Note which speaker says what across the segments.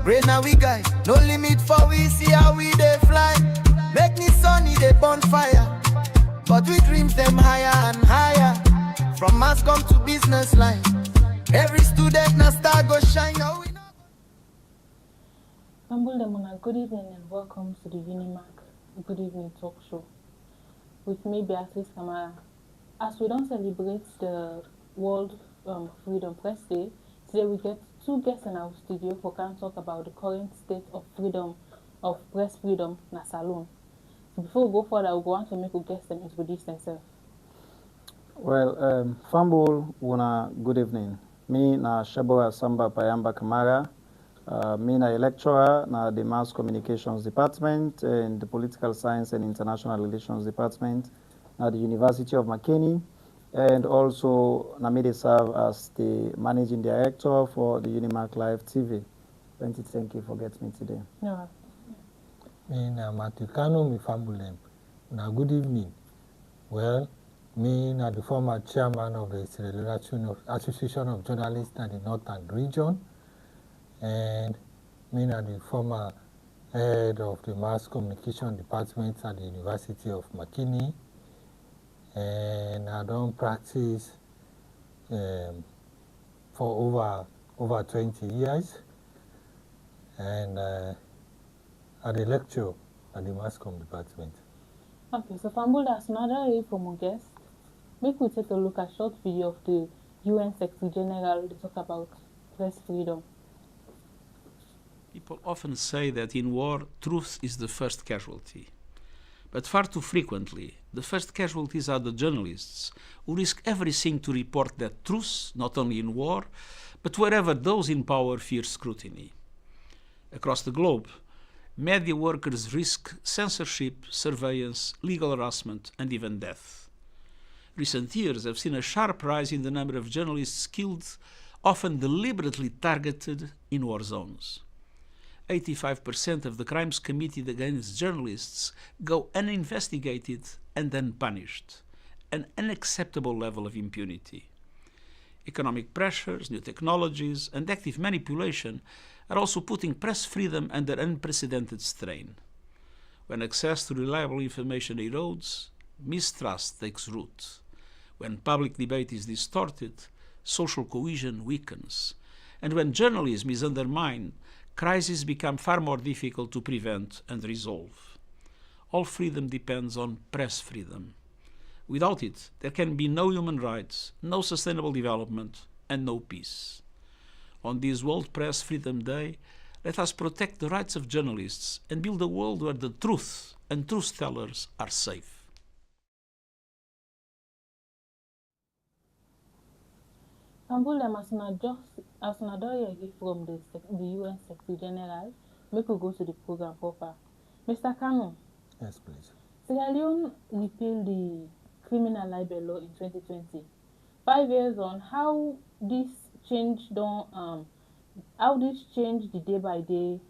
Speaker 1: Rain now we guy, no limit for we see how we they fly. Make me sunny, they bonfire. But we dreams them higher and higher. From mass come to business line. Every student na star go shine. Now we know.
Speaker 2: Ambul, good evening and welcome to the Unimark Good Evening Talk Show. With me, Beatrice Kamara. As we don't celebrate the World Freedom Press Day, today we get two guests in our studio who can talk about the current state of freedom, of press freedom in Salone. So before we go further, we want to make a guest them introduce themselves.
Speaker 3: Well, Fambul, good evening. Me na Sheboa Samba Payamba Kamara. Me na a lecturer na the Mass Communications Department and the Political Science and International Relations Department at the University of Makeni, and also Namide serve as the Managing Director for the Unimark Live TV. Thank you for getting me today.
Speaker 2: No.
Speaker 4: Me na Matukano Mifambulem. Na good evening. Well, me na the former chairman of the Association of Journalists in the Northern Region, and me na the former head of the Mass Communication Department at the University of Makini, and I don't practice for over 20 years, and I lecture at the Mass Com Department.
Speaker 2: Okay, so Fambul, that's another from our guest. Maybe we take a look at a short video of the UN Secretary General to talk about press freedom.
Speaker 5: People often say that in war, truth is the first casualty. But far too frequently, the first casualties are the journalists who risk everything to report that truth, not only in war, but wherever those in power fear scrutiny. Across the globe, media workers risk censorship, surveillance, legal harassment, and even death. Recent years have seen a sharp rise in the number of journalists killed, often deliberately targeted in war zones. 85% of the crimes committed against journalists go uninvestigated and unpunished, an unacceptable level of impunity. Economic pressures, new technologies, and active manipulation are also putting press freedom under unprecedented strain. When access to reliable information erodes, mistrust takes root. When public debate is distorted, social cohesion weakens. And when journalism is undermined, crises become far more difficult to prevent and resolve. All freedom depends on press freedom. Without it, there can be no human rights, no sustainable development, and no peace. On this World Press Freedom Day, let us protect the rights of journalists and build a world where the truth and truth tellers are safe.
Speaker 2: Fambul, as another from the UN Secretary General, make we go to the program proper. Mr. Kanu.
Speaker 4: Yes, please.
Speaker 2: Sierra Leone repealed the criminal libel law in 2020. 5 years on, how this change the day by day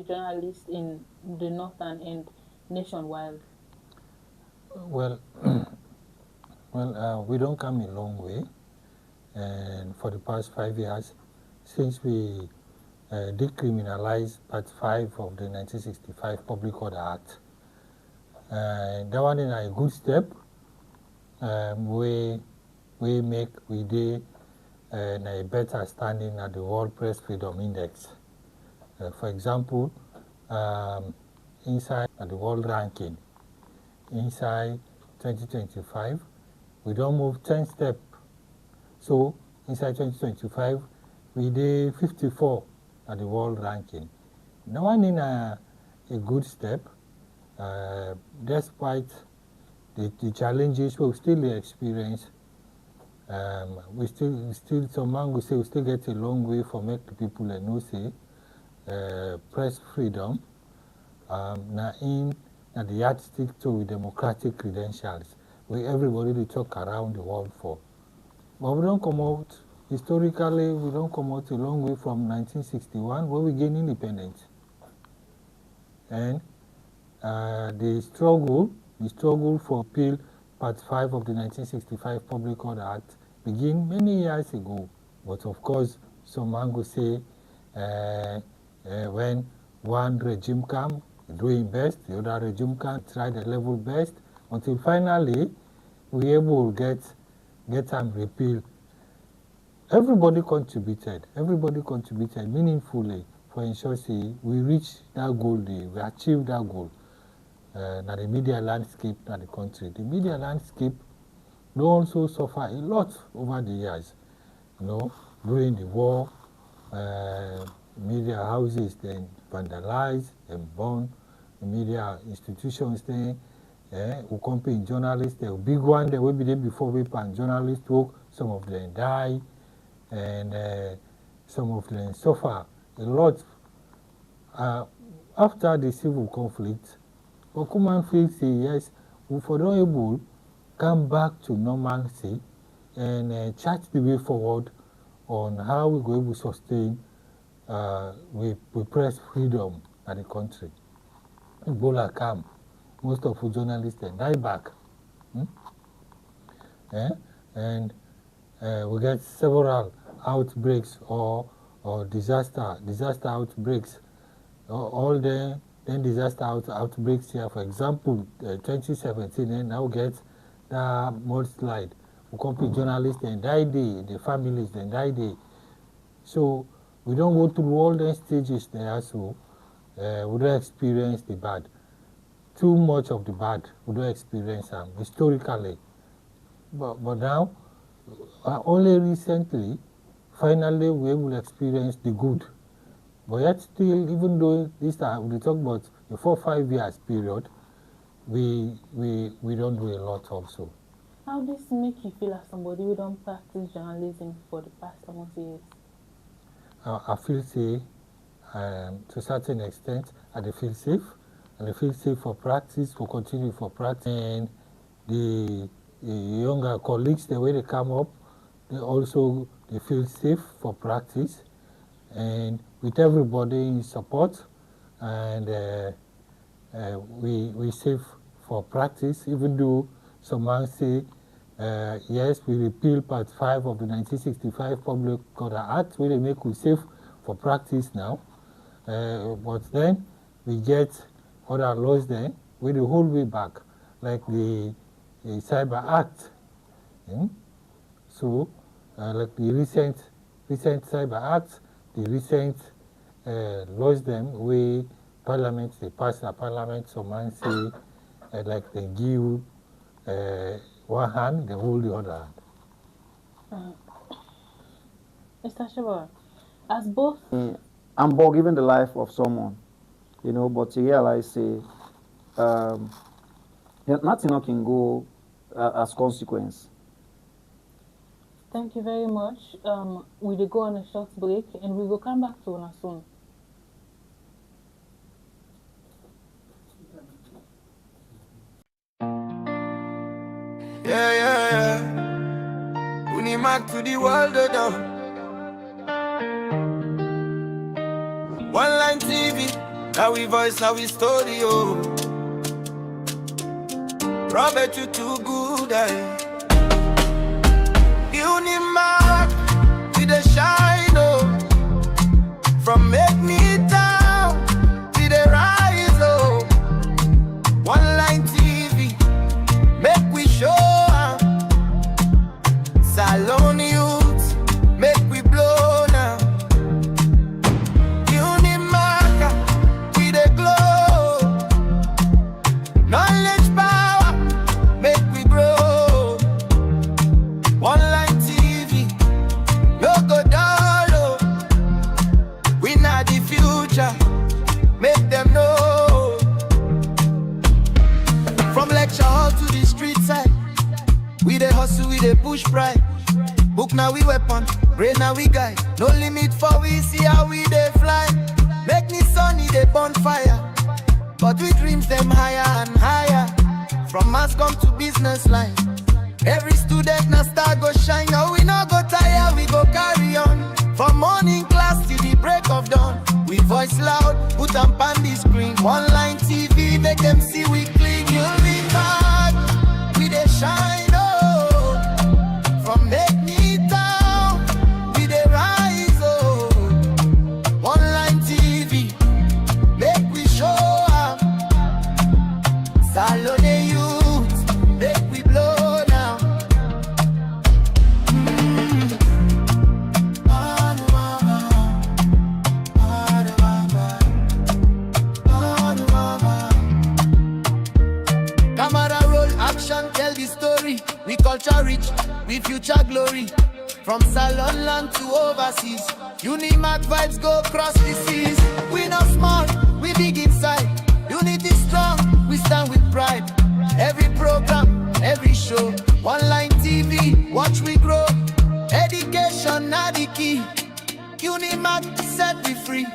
Speaker 2: journalists in the northern and nationwide?
Speaker 4: Well, we don't come a long way, and for the past 5 years, since we decriminalized Part 5 of the 1965 Public Order Act, that one is a good step. We did a better standing at the World Press Freedom Index. For example, inside the world ranking, inside 2025, we don't move 10 steps. So inside 2025, we did 54 at the world ranking. That one is a good step, despite the challenges we still experience. We still some man will say we still get a long way for make the people know say press freedom na the yardstick to with democratic credentials where everybody they talk around the world for. But we don't come out historically. We don't come out a long way from 1961 where we gain independence, and the struggle for repeal Part 5 of the 1965 Public Order Act began many years ago. But of course, Some man go say, when one regime come, doing best, the other regime can try the level best, until finally we able to get them repeal. Everybody contributed meaningfully for ensuring we reach that goal, we achieve that goal. Now the media landscape in the country. The media landscape will also suffer a lot over the years. You know, during the war, media houses then vandalized and burned. The media institutions then who compete journalists. The big one they will be there before we and journalists work. Some of them die, and some of them suffer a lot. After the civil conflict, Okuman feels yes, we for not able come back to normalcy and chart the way forward on how we go able to sustain we press freedom in the country. Ebola come, most of the journalists then die back. And we get several outbreaks or disaster outbreaks. All the disaster outbreaks here, for example, 2017, and now get the mudslide. We compete journalists and die day, the families then die day. So we don't go through all the stages there, so we don't experience the bad. Too much of the bad, we don't experience them historically. But now, only recently, finally we will experience the good. But yet still, even though this time we talk about a 4 or 5 years period, we don't do a lot also.
Speaker 2: How does this make you feel as somebody who don't practice journalism for the past almost years?
Speaker 4: I feel safe to a certain extent. I feel safe. And I feel safe for practice, for continue for practice. And the younger colleagues, the way they come up, they feel safe for practice. And with everybody in support, and we safe for practice, even though some man say, yes, we repeal Part 5 of the 1965 Public Order Act, where they make we safe for practice now. But then we get other laws then, where the whole way back, like the Cyber Act. So, like the recent Cyber Act, the recent laws them, we Parliament, they pass the Parliament, some man say, like they give one hand, they hold the other hand.
Speaker 2: Mr. Shebora, as both...
Speaker 3: I'm giving the life of someone, you know, but you realize, say, nothing can go as consequence.
Speaker 2: Thank you very much. We will go on a short break and we will come back to us soon.
Speaker 1: Yeah. Unimac to the world, One Line TV, now we voice, now we story, oh. Robert, you too good, Unimac, with the shine, oh. From make me down, to the rise, oh. One Line TV, make we show. Salon youth, make we blow now. Unimac, we the glow. Knowledge power, make we grow. One Line TV, no go down low. We not the future, make them know. From lecture hall to the street side, we the hustle, we the push pride. Book now we weapon, brain now we guide. No limit for we see how we they fly. Make me sunny, they bonfire. But we dreams them higher and higher. From mass come to business line. Every student now star go shine. Now we not go tire, we go carry on. From morning class till the break of dawn. We voice loud, put on the screen. One Line TV, make them see we clean. You'll be back, we they shine, oh. From make me down, we they rise, oh. From Salon land to overseas, Unimac vibes go across the seas. We not small, we big inside. Unity strong, we stand with pride. Every program, every show, online TV, watch we grow. Education not the key. Unimac set we free.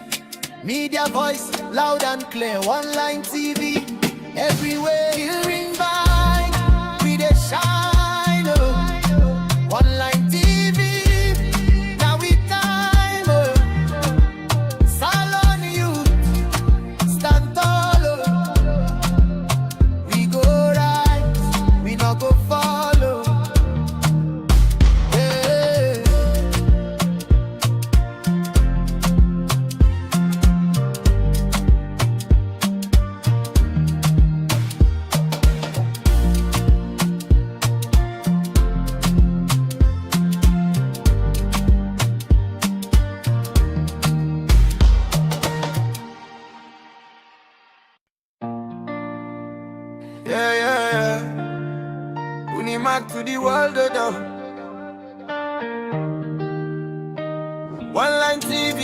Speaker 1: Media voice loud and clear. Online TV everywhere. Hearing vibe, we dey shine. Oh. Online TV, now we time. Oh. Salon youth, stand tall. Oh. We go right, we not go follow. Yeah. Yeah, yeah, yeah. Unimac to the world, though. One line TV,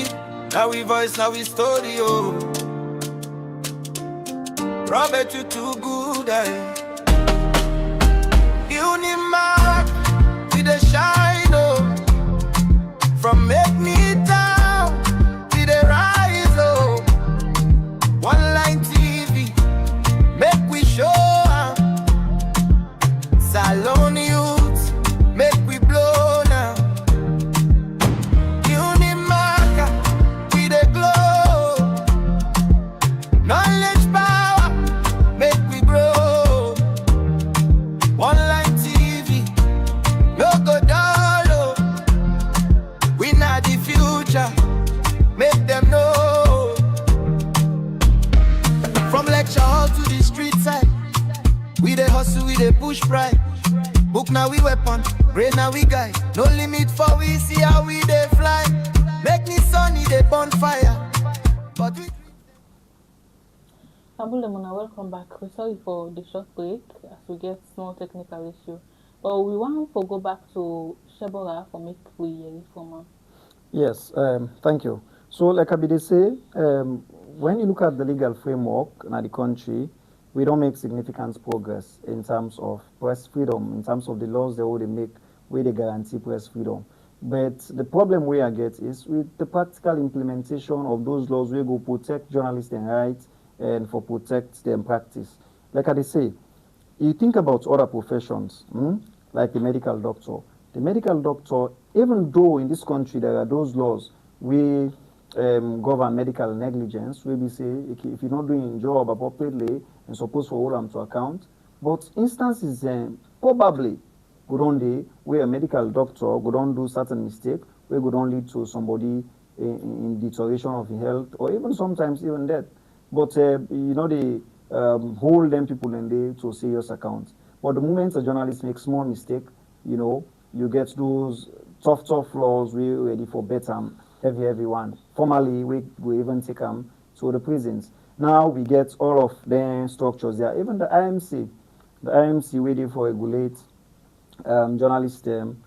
Speaker 1: now we voice, now we story, oh. Robert, you too good, Unimac, we the shine, oh. From make me down, we the rise, oh. One line TV, make we show. Salon youth, make we blow now. Unimac, we the glow. Knowledge power, make we grow. Online TV, no go down low. We not the future, make them know. From lecture hall to the street side, we the hustle, we the push pride. Book now we weapon, brain now we guide. No limit for we see how we they fly. Make me sunny, they bonfire. But we
Speaker 2: Abulemona, welcome back. We're sorry for the short break as we get small technical issue. But we want to go back to Shebora for make we hear from her.
Speaker 3: Yes, thank you. So, like Abide say, when you look at the legal framework in the country, we don't make significant progress in terms of press freedom, in terms of the laws they would make where they guarantee press freedom. But the problem we are get is with the practical implementation of those laws, we go protect journalists and rights and for protect them practice. Like I say, you think about other professions, like the medical doctor. The medical doctor, even though in this country there are those laws, we govern medical negligence, where we say if you're not doing your job appropriately and supposed to hold them to account. But instances probably go on day where a medical doctor go on do certain mistake, where go on lead to somebody in deterioration of health or even sometimes even death. But they hold them people in there to serious account. But the moment a journalist makes small mistake, you get those tough laws we ready for better. Heavy one. Formerly, we even take them to the prisons. Now we get all of the structures there. Even the IMC waiting for regulate journalists and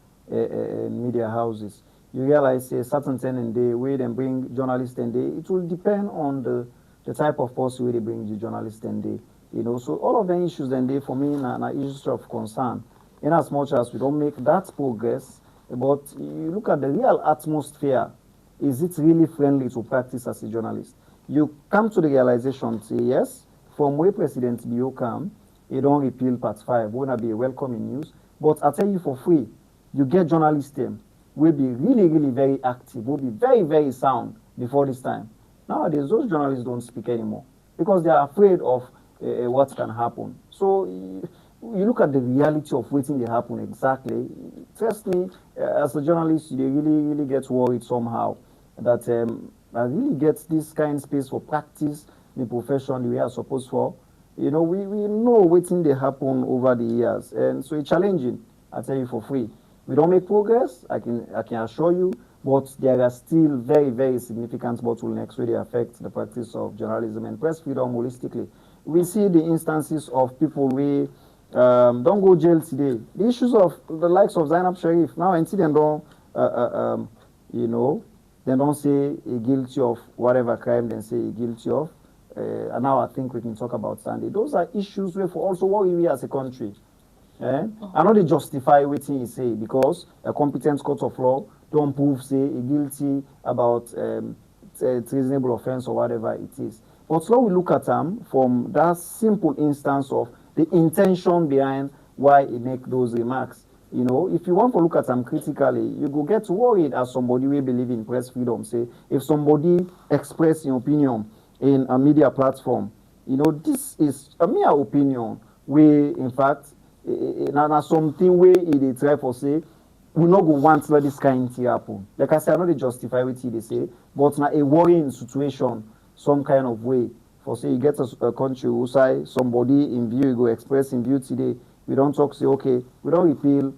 Speaker 3: media houses. You realize a certain thing in the way they bring journalists in there. It will depend on the type of person where they bring the journalists in there. So all of the issues in there for me are issues of concern. In as much as we don't make that progress, but you look at the real atmosphere. Is it really friendly to practice as a journalist? You come to the realization, say, yes, from where President Bio come, he don't repeal Part 5, won't be a welcoming news. But I tell you for free, you get journalists will be really, really very active, will be very, very sound before this time. Nowadays, those journalists don't speak anymore because they are afraid of what can happen. So you look at the reality of waiting to happen exactly. Trust me, as a journalist, you really get worried somehow that I really get this kind of space for practice the profession we are supposed for. We know waiting they happen over the years, and so it's challenging. I tell you for free. We don't make progress. I can assure you, but there are still very, very significant bottlenecks where they affect the practice of journalism and press freedom holistically. We see the instances of people don't go jail today. The issues of the likes of Zainab Sharif now, and see them don't you know, they don't say he guilty of whatever crime they say he guilty of. And now I think we can talk about Sunday. Those are issues where for also what we as a country. I know they justify waiting he say because a competent court of law don't prove say he guilty about treasonable offense or whatever it is. But now we look at them from that simple instance of the intention behind why he make those remarks. You know, if you want to look at them critically, you go get worried as somebody who believe in press freedom. Say, if somebody express an opinion in a media platform, you know, this is a mere opinion where, in fact, now something where they try for say, we not go want let this kind of thing happen. Like I said, I know they justify what they say, but now a worrying situation, some kind of way. For say you get a country who say somebody in view, you go express in view today. We don't talk, say, okay, we don't repeal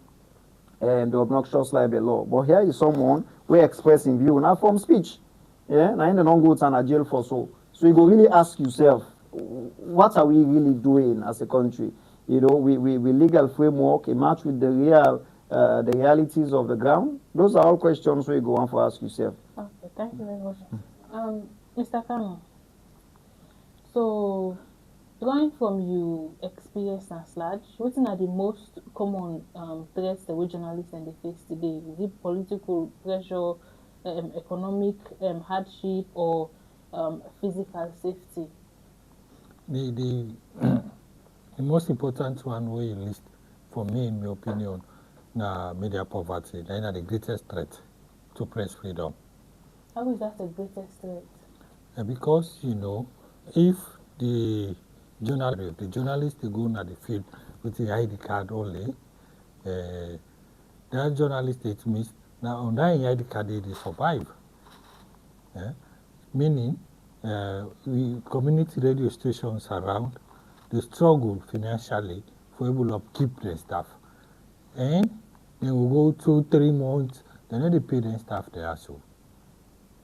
Speaker 3: the obnoxious libel law. But here is someone who express in view, not from speech. Yeah, now they don't go to a jail for so. So you go really ask yourself, what are we really doing as a country? You know, we legal framework, a match with the realities of the ground. Those are all questions where you go on for ask yourself.
Speaker 2: Okay, thank you very much. Mr. Kano, so going from you experience and slash, what are the most common threats the journalists and they face today? Is it political pressure, economic hardship, or physical safety?
Speaker 4: The most important one we list for me, in my opinion, na media poverty. They are the greatest threat to press freedom.
Speaker 2: How is that the greatest threat?
Speaker 4: Because, you know, if the journalists they go on the field with the ID card only, that journalist it means now on that ID card they survive. Meaning, community radio stations around, they struggle financially for able to keep their staff. And they will go 2-3 months, they know they pay their staff there so.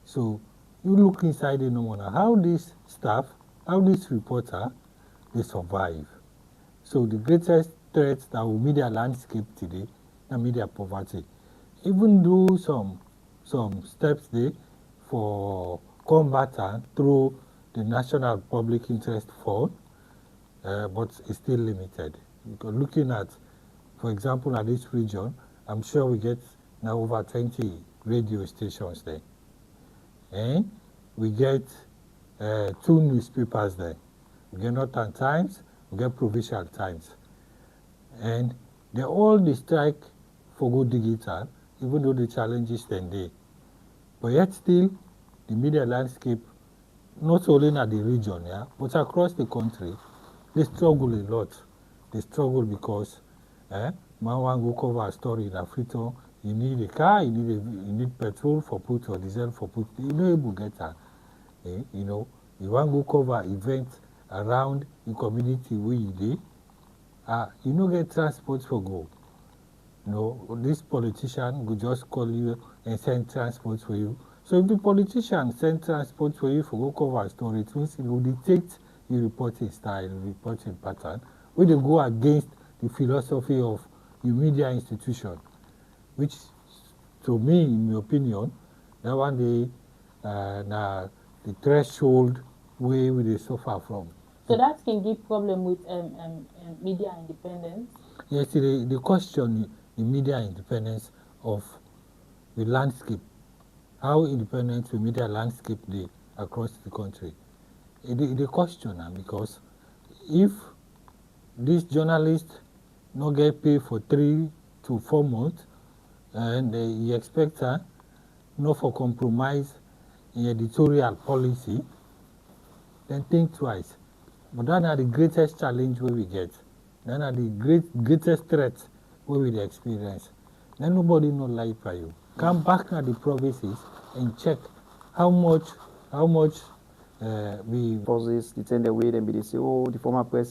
Speaker 4: So you look inside the normal how this staff, how this reporter, they survive. So the greatest threat that will media landscape today is media poverty. Even though some steps there for combatant through the National Public Interest Fund, but it's still limited. Because looking at, for example, at this region, I'm sure we get now over 20 radio stations there. And we get 2 newspapers there. We get Northern Times, we get Provincial Times. And they all the strike for go digital, even though the challenges then there. But yet still, the media landscape, not only in the region, yeah, but across the country, they struggle a lot. They struggle because man want to go cover a story in Africa, you need a car, you need petrol for put or diesel for put. You know able to get that. You know, you want to go cover events around the community where you live. You know get transport for go. You know, this politician will just call you and send transport for you. So if the politician send transport for you for go cover a story, it means it will dictate your reporting style, reporting pattern, where they go against the philosophy of your media institution, which, to me, in my opinion, that one day, the threshold where we they suffer from.
Speaker 2: So that can give problem with media independence?
Speaker 4: Yes, the question the media independence of the landscape, how independent the media landscape they across the country. The question because if this journalist not get paid for 3 to 4 months, and you expect her not for compromise in editorial policy, then think twice. But that are the greatest challenge where we get. That are the greatest threats where we experience. Then nobody no lie for you. Come back to the provinces and check how much we
Speaker 3: forces detain the way, then they say, oh, the former president.